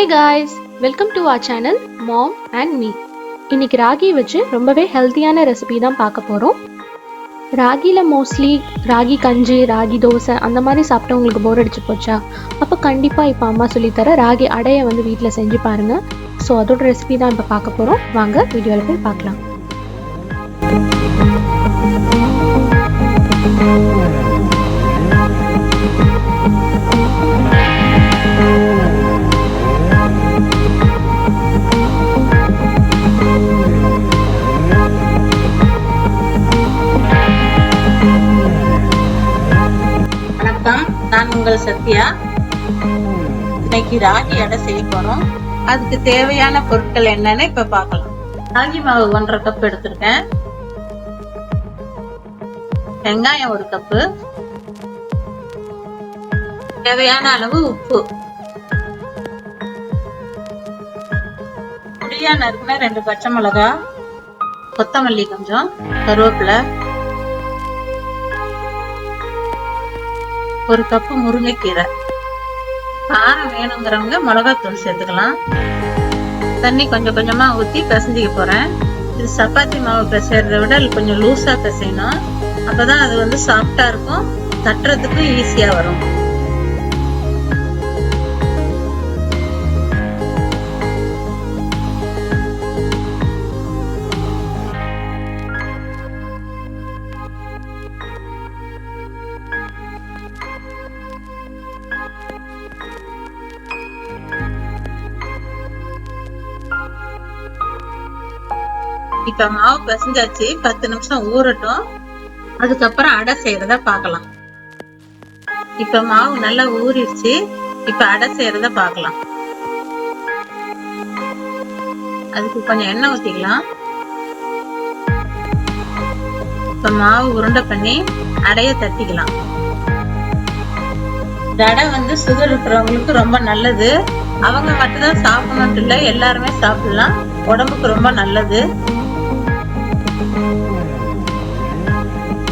Hey guys, welcome to our channel Mom and Me. இன்னைக்கு ராகி வச்சு ரொம்பவே ஹெல்த்தியான ரெசிபி தான் பார்க்க போறோம். ராகில மோஸ்ட்லி ராகி கஞ்சி, ராகி தோசை அந்த மாதிரி சாப்பிட்டு உங்களுக்கு போர் அடிச்சு போச்சா? அப்போ கண்டிப்பா இப்போ அம்மா சொல்லி தர ராகி அடையை வந்து வீட்டில் செஞ்சு பாருங்க. ஸோ அதோட ரெசிபி தான் இப்போ பார்க்க போறோம். வாங்க வீடியோவில் போய் பார்க்கலாம். நான் உங்கள் சத்யா. இன்னைக்கு ராகி அடை செய்ய போறோம். அதுக்கு தேவையான பொருட்கள் என்னன்னு இப்ப பார்க்கலாம். ராகி மாவு 1.5 கப் எடுத்திருக்கேன். வெங்காயம் 1 கப்பு, தேவையான அளவு உப்பு, பொடியா நறுக்குன 2 பச்சை மிளகாய், கொத்தமல்லி கொஞ்சம், கருவேப்பிலை, 1 கப்பு முருங்கை கீரை. காரம் வேணுங்கிறவங்க மிளகாத்தூள் சேர்த்துக்கலாம். தண்ணி கொஞ்சம் கொஞ்சமா ஊற்றி பிசைஞ்சிக்க போறேன். இது சப்பாத்தி மாவு பிசைறதை விட கொஞ்சம் லூஸா பிசையணும். அப்பதான் அது வந்து சாஃப்டா இருக்கும், தட்டுறதுக்கு ஈஸியா வரும். இப்ப மாவு பிசைஞ்சாச்சு, 10 நிமிஷம் ஊறட்டும். அதுக்கப்புறம் அடை செய்யறத பார்க்கலாம். இப்ப மாவு நல்லா ஊறிடுச்சு. இப்ப அடை செய்யறத பார்க்கலாம். அதுக்கு கொஞ்சம் எண்ணெய் ஊத்திக்கலாம். இப்ப மாவு உருண்டை பண்ணி அடைய தட்டிக்கலாம். இந்த அடை வந்து சுகர் இருக்கிறவங்களுக்கு ரொம்ப நல்லது. அவங்க மட்டும்தான் சாப்பிடணும் இல்லை, எல்லாருமே சாப்பிடலாம். உடம்புக்கு ரொம்ப நல்லது.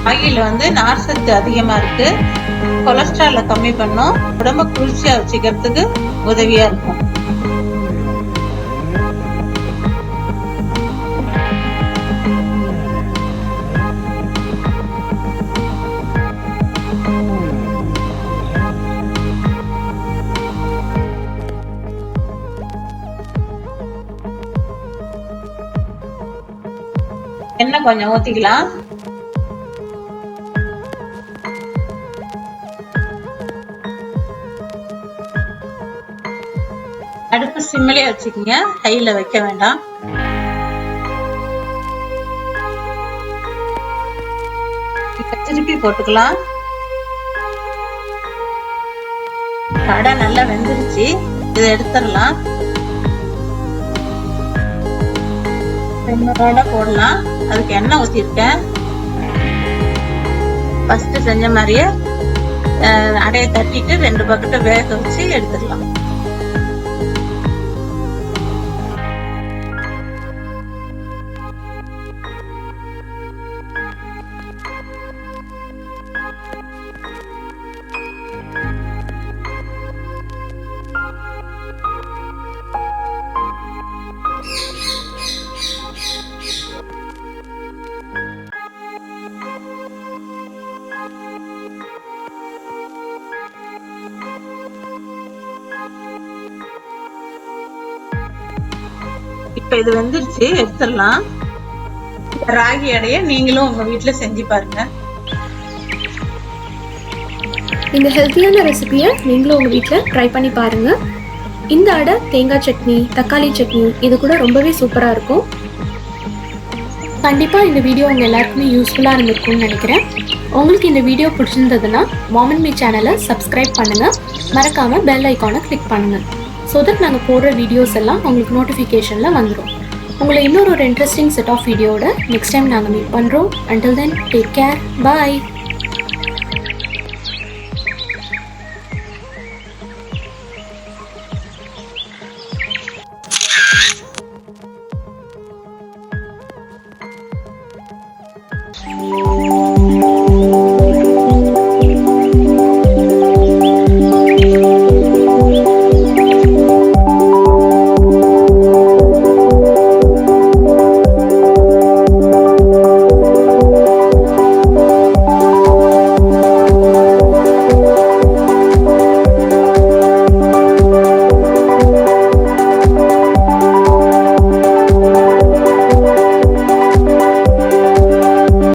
ராகில வந்து நார் சத்து அதிகமா இருக்கு. கொலஸ்ட்ரால கம்மி பண்ணும். உடம்ப குளிர்ச்சியா வச்சுக்கிறதுக்கு உதவியா இருக்கும். எண்ணெய் கொஞ்சம் ஊத்திக்கலாம். அடுப்பு சிம்மிலே வச்சுக்கோங்க, ஹைல வைக்க வேண்டாம். திருப்பி போட்டுக்கலாம். அடை நல்லா வெந்துருச்சு. இதை எடுத்துடலாம். இன்னொரு போடலாம். அதுக்கு எண்ணெய் ஊத்திருக்கேன். ஃபர்ஸ்ட் செஞ்ச மாதிரியே அடையை தட்டிட்டு 2 பக்கெட்டை வேக வச்சு எடுத்துடலாம். இப்ப இது வெந்துருச்சு, எடுத்துடலாம். ராகி அடைய நீங்களும் உங்க வீட்டுல செஞ்சு பாருங்க. இந்த ஹெல்த்தியான ரெசிபியை நீங்களும் உங்க வீட்டில் ட்ரை பண்ணி பாருங்க. இந்த அடை தேங்காய் சட்னி, தக்காளி சட்னி இது கூட ரொம்பவே சூப்பரா இருக்கும். கண்டிப்பா இந்த வீடியோ உங்க எல்லாருக்குமே யூஸ்ஃபுல்லா இருந்திருக்கும்னு நினைக்கிறேன். உங்களுக்கு இந்த வீடியோ பிடிச்சிருந்ததுன்னா மாம் அண்ட் மீ சேனலை சப்ஸ்கிரைப் பண்ணுங்க. மறக்காம பெல் ஐக்கானை கிளிக் பண்ணுங்க. ஸோ தட் நாங்கள் போடுற வீடியோஸ் எல்லாம் உங்களுக்கு நோட்டிஃபிகேஷனில் வந்துடும். உங்களை இன்னொரு இன்ட்ரெஸ்டிங் செட் ஆஃப் வீடியோட நெக்ஸ்ட் டைம் நாங்கள் மீட் பண்ணுறோம். அண்டில் தென் டேக் கேர், பாய்.